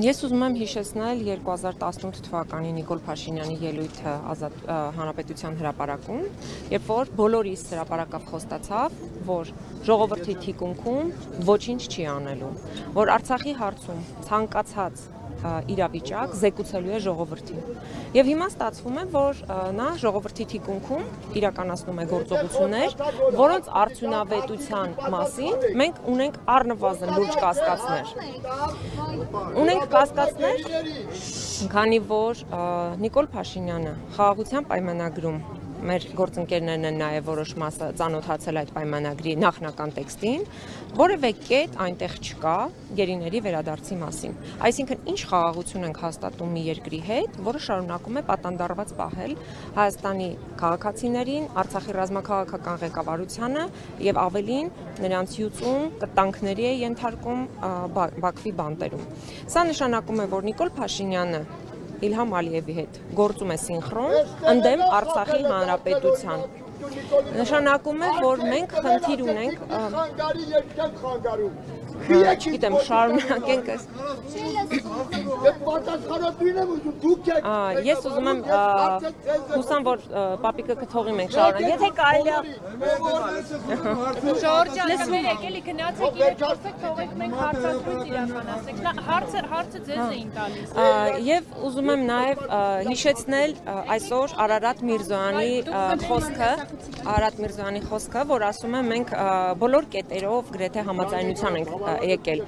Ես ուզում եմ հիշեցնել 2018 թվականի Նիկոլ Փաշինյանի ելույթը Հանրապետության հրապարակում, երբ որ բոլորիս հրապարակավ խոստացավ, որ ժողովրդի թիկունքում ոչինչ չի անելու, որ Արցախի հարցում ցանկացած իրավիճակ զեկուցելու է ժողովրդին։ Եվ հիմա ստացվում է, որ նա ժողովրդի թիկունքում իրականացնում է գործողություններ, որոնց արդյունավետության մասին մենք ունենք առնվազն լուրջ կասկածներ։ Ունենք կասկածներ, քանի որ Նիկոլ Փաշինյանը խաղաղության պայմանագրում մեր գործընկերներն են նաև որոշ մասը ծանոթացել այդ պայմանագրի նախնական տեքստին, որևէ կետ այնտեղ չկա գերիների վերադարձի մասին։ Այսինքն ինչ խաղաղություն ենք հաստատում մի երկրի հետ, որը շարունակում է պատանդարված պահել Հայաստանի քաղաքացիներին, Արցախի ռազմաքաղաքական ղեկավարությանը եւ ավելին նրանց յուծում կտանքների է ենթարկում Բաքվի բանտերում։ Սա նշանակում է, որ Նիկոլ Փաշինյանը Իլհամ Ալիևի հետ գործում է սինխրոն ընդդեմ Արցախի հանրապետության։ Նշանակում է, որ մենք խնդիր ունենք գիտեմ, շարունակենք այս։ Ես ուզում եմ հուսամ, որ պապիկը կթողի մենք շարունակ։ Եթե կարելի է Ժորժան, եկելի գնացեք իրեք խոսեք, թողեք մենք հարցազրույց իրականացնենք։ Հարցը ձեզ էին տալիս։ Եվ ուզում եմ նաև հիշեցնել այսօր Արարատ Միրզոյանի խոսքը, որ ասում է մենք բոլոր կետերով գրեթե համաձայնության ենք եկել։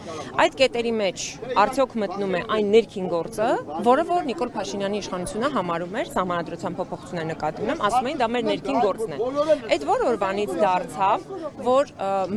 Այդ կետերի մեջ արդյոք մտնում է այն ներքին գործը, որը որ Նիկոլ Փաշինյանի իշխանությունը համարում էր սահմանադրության փոփոխություններ նկատի ունեմ, ասում էին դա մեր ներքին գործն է։ Այդ որ օրվանից դարձավ, որ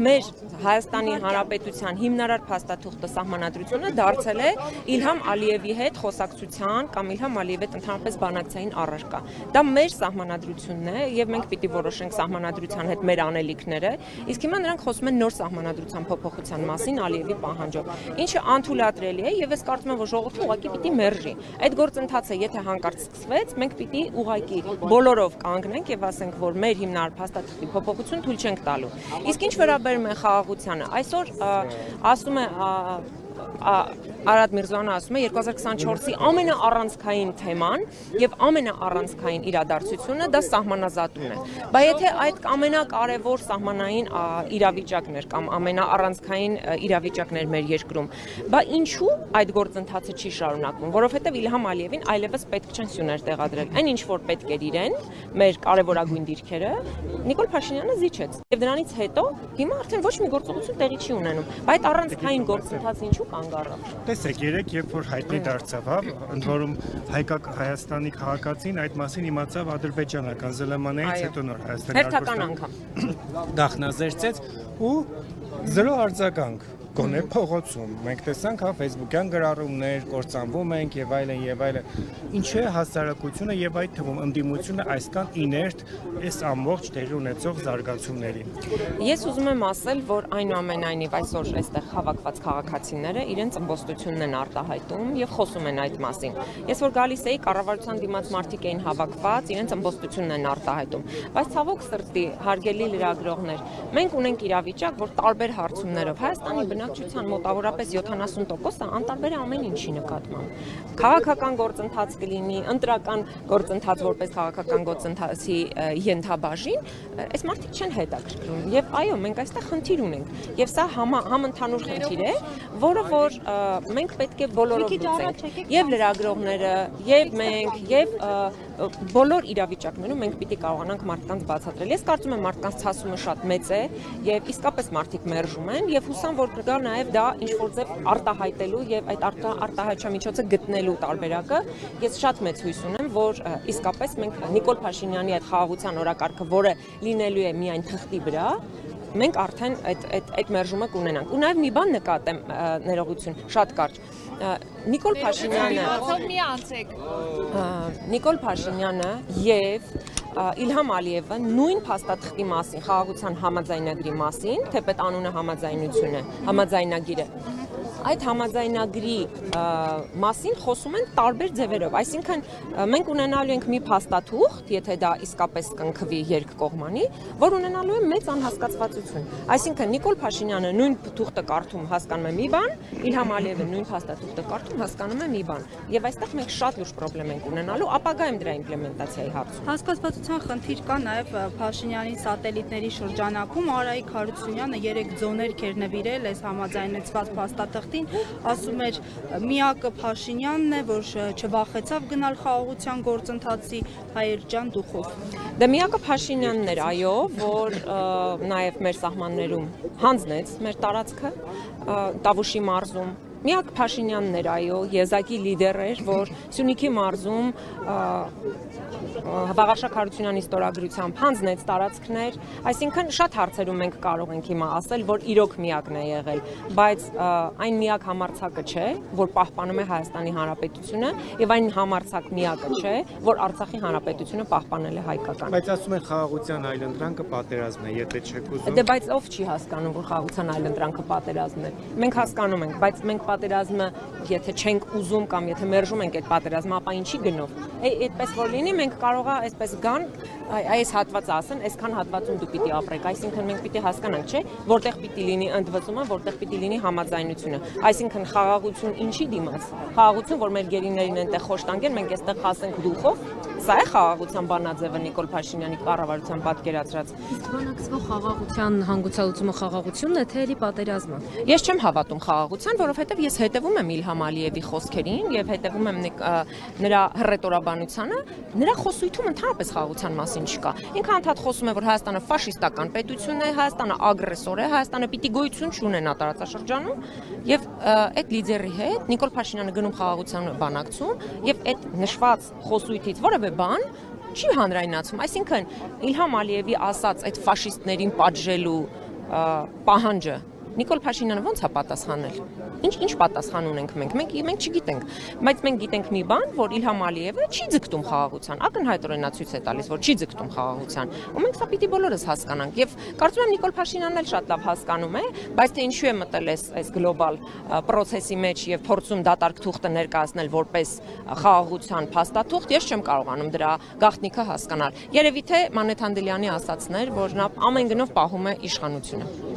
մեր Հայաստանի Հանրապետության հիմնարար փաստաթուղթը սահմանադրությունը դարձել է Իլհամ Ալիևի հետ խոսակցության կամ Իլհամ Ալիևի հետ ընդհանրապես բանակցային առարկա։ Դա մեր սահմանադրությունն է եւ մենք պիտի որոշենք սահմանադրության հետ մեր անելիքները, իսկ հիմա նրանք խոսում են նոր սահմանադրության փոփոխության մասին Ալիևի պահանջով, ինչը անթույլատրելի է եւ ես կարծում եմ, որ ժողովուրդը ուղղակի պիտի մերժի։ Այդ գործընթացը եթե հանկարծ սկսվեց, մենք պիտի ուղղակի բոլորով կանգնենք եւ ասենք, որ մեր հիմնարար փաստաթղթի փոփոխություն թույլ չենք տալու։ Իսկ ինչ վերաբերում է խաղաղությանը, այսօր ասում է Արարատ Միրզոյանը ասում է 2024-ի ամենաառանցքային թեման եւ ամենաառանցքային իրադարձությունը դա սահմանազատումն է։ Բայց եթե այդ ամենակարևոր սահմանային իրավիճակն էր կամ ամենաառանցքային իրավիճակն էր մեր երկրում, բայց ինչու այդ գործընթացը չի շարունակվում, որովհետեւ Իլհամ Ալիևին այլևս պետք չեն սյուներ տեղադրել։ Այն ինչ որ պետք էր իրեն, մեր կարևորագույն դիրքերը, Նիկոլ Փաշինյանը զիջեց։ Եվ դրանից հետո հիմա արդեն ոչ մի գործողություն տեղի չի ունենում։ Բայց այդ առանցքային գործընթացը ինչու կանգ առավ։ Տեսեք, երեք երբ որ հայտնի դարձավ, ընդ որում Հայաստանի քաղաքացին այդ մասին իմացավ ադրբեջանական ԶԼՄ-ից հետո նոր Հայաստանի հերթական անգամ դախնազերծեց ու զրո արձագանք գոնե փողոցում։ Մենք տեսանք Facebook-յան գրառումներ, կործանվում ենք եւ այլն եւ այլն։ Ինչու է հասարակությունը եւ այդ թվում ընդդիմությունը այսքան իներտ այս ամբողջ տեղի ունեցող զարգացումներին։ Ես ուզում եմ ասել, որ այնուամենայնիվ այսօր այստեղ հավաքված քաղաքացիները իրենց ըմբոստությունն են արտահայտում եւ խոսում են այդ մասին։ Ես որ գալիս էի, կառավարության դիմաց մարդիկ էին հավաքված, իրենց ըմբոստությունն են արտահայտում։ Բայց ցավոք սրտի, հարգելի լրագրողներ, մենք ունենք իրավիճակ, որ տարբեր հարցումներով Հայաստանի բնակչության մոտավորապես 70%-ը անտարբեր է ամեն ինչի նկատմամբ։ Քաղաքական գործընթաց կլինի, ընտրական գործընթաց որպես քաղաքական գործընթացի ենթաբաժին, այս մարդիկ չեն հետաքրքրում։ Եվ այո, մենք այստեղ խնդիր ունենք։ Եվ սա համընդհանուր խնդիր է, որը որ մենք պետք է բոլորով լուծենք։ Եվ լրագրողները, եւ մենք, եւ բոլոր իրավիճակներում մենք պիտի կարողանանք մարդկանց բացատրել։ Ես կարծում եմ մարդկանց ցասումը շատ մեծ է եւ իսկապես մարդիկ մերժում են եւ հուսամ որ կգա նաեւ դա ինչ որ ձև արտահայտելու եւ այդ արտահայտչամիջոցը գտնելու տարբերակը։ Ես շատ մեծ հույս ունեմ, որ իսկապես մենք Նիկոլ Փաշինյանի այդ խաղաղության օրակարգը, որը լինելու է միայն թղթի վրա, մենք արդեն այդ մերժումը կունենանք։ Ու նաեւ մի բան նկատեմ, ներողություն, շատ կարճ։ Նիկոլ Փաշինյանը եւ Իլհամ Ալիևը նույն փաստաթղթի մասին, խաղաղության համաձայնագրի մասին, թեպետ անունը համաձայնություն է, համաձայնագիր է, այդ համաձայնագրի մասին խոսում են տարբեր ձևերով, այսինքն մենք ունենալու ենք մի փաստաթուղթ, եթե դա իսկապես կնքվի երկկողմանի, որ ունենալու է մեծ անհասկացվածություն։ Այսինքն Նիկոլ Փաշինյանը նույն թուղթը կարդում հասկանում է մի բան, Իլհամ Ալիևը նույն փաստաթուղթը կարդում հասկանում է մի բան։ Եվ այստեղ մենք շատ լուրջ խնդրեմ ենք ունենալու ապագայում դրա իմպլեմենտացիայի հարցում։ Հասկացվածության խնդիր կա նաև Փաշինյանի սատելիտների շրջանակում Արայիկ Հարությունյանը 3 ձոներքեր նվիրել այս համաձայնեցված փաստաթղթին, ասում էր միակը Փաշինյանն է, որ չվախեցավ գնալ խաղաղության գործընթացի Հայեր ջան դուխով։ Դե միակը Փաշինյանն էր, այո, որ նաև մեր սահմաններում հանձնեց մեր տարածքը Տավուշի մարզում։ Միակ Փաշինյանն էր, այո, եզակի լիդեր էր, որ Սյունիքի մարզում Վաղարշակ Հարությունյանի ստորագրությամբ հանձնեց տարածքներ, այսինքն շատ հարցերում մենք կարող ենք հիմա ասել, որ իրոք միակն է եղել, բայց այն միակ համարձակը չէ, որ պահպանում է Հայաստանի Հանրապետությունը, եւ այն համարձակ միակը չէ, որ Արցախի Հանրապետությունը պահպանել է հայկական։ Բայց ասում են խաղաղության այլընտրանքը պատերազմն է, եթե չեք ուզում։ Դե բայց ով չի հասկանում, որ խաղաղության այլընտրանքը պատերազմն է։ Մենք հասկանում ենք, բայց մենք պատերազմը, եթե չենք ուզում կամ եթե մերժում ենք այդ պատերազմը, ապա ինչի գնով։ Այդպես որ լինի, մենք կարող է այսպես գան այս հատվածը ասեն, այսքան հատվածում դու պիտի ապրեք, այսինքն մենք պիտի հասկանանք, չէ, որտեղ պիտի լինի ընդվզումը, որտեղ պիտի լինի համաձայնությունը, այսինքն խաղաղություն ինչի դիմաց, խաղաղություն, որ մեր գերիներին այնտեղ խոշտանգեն, մենք այստեղ հասենք դուխով, սա է խաղաղության բանաձևը Նիկոլ Փաշինյանի կառավարության պատկերացրած։ Իսկ բանակցվող խաղաղության հանգուցալուծումը խաղաղությունն է, թե էլի պատերազմը։ Ես չեմ հավատում խաղաղության, որովհետև ես հետևում եմ Իլհամ Ալիևի խոսքերին եւ հետևում եմ նրա հռետորաբանությանը, նրա խոսույթում ընդհանրապես խաղաղության մասին չկա։ Ինքը անդադ խոսում է, որ Հայաստանը ֆաշիստական պետություն է, Հայաստանը ագրեսոր է, Հայաստանը պիտի գոյություն չունենա տարածաշրջանում եւ այդ լիդերի հետ Նիկոլ Փաշինյանը գնում խաղաղության բանակցում եւ այդ նշված խոսույթից որևէ բան չի հանրայնացում, այսինքն Իլհամ Ալիևի ասած այդ ֆաշիստներին պատժելու պահանջը Նիկոլ Փաշինյանը ո՞նց է պատասխանել։ Ինչ պատասխան ունենք մենք չգիտենք, բայց մենք գիտենք մի բան, որ Իլհամ Ալիևը չի ձգտում խաղաղության, ակնհայտորեն նա ցույց է տալիս, որ չի ձգտում խաղաղության, ու մենք սա պիտի բոլորս հասկանանք, եւ կարծում եմ Նիկոլ Փաշինյանն էլ շատ լավ հասկանում է, բայց թե ինչու է մտել այս գլոբալ process-ի մեջ եւ փորձում դատարկ թուղթը ներկայացնել որպես խաղաղության փաստաթուղթ, ես չեմ կարողանում դրա գաղտնիքը հասկանալ։ Երևի թե Մանեթ Անդելյանի ասածն էր, որ նա ամեն գնով պահում է իշխանությունը։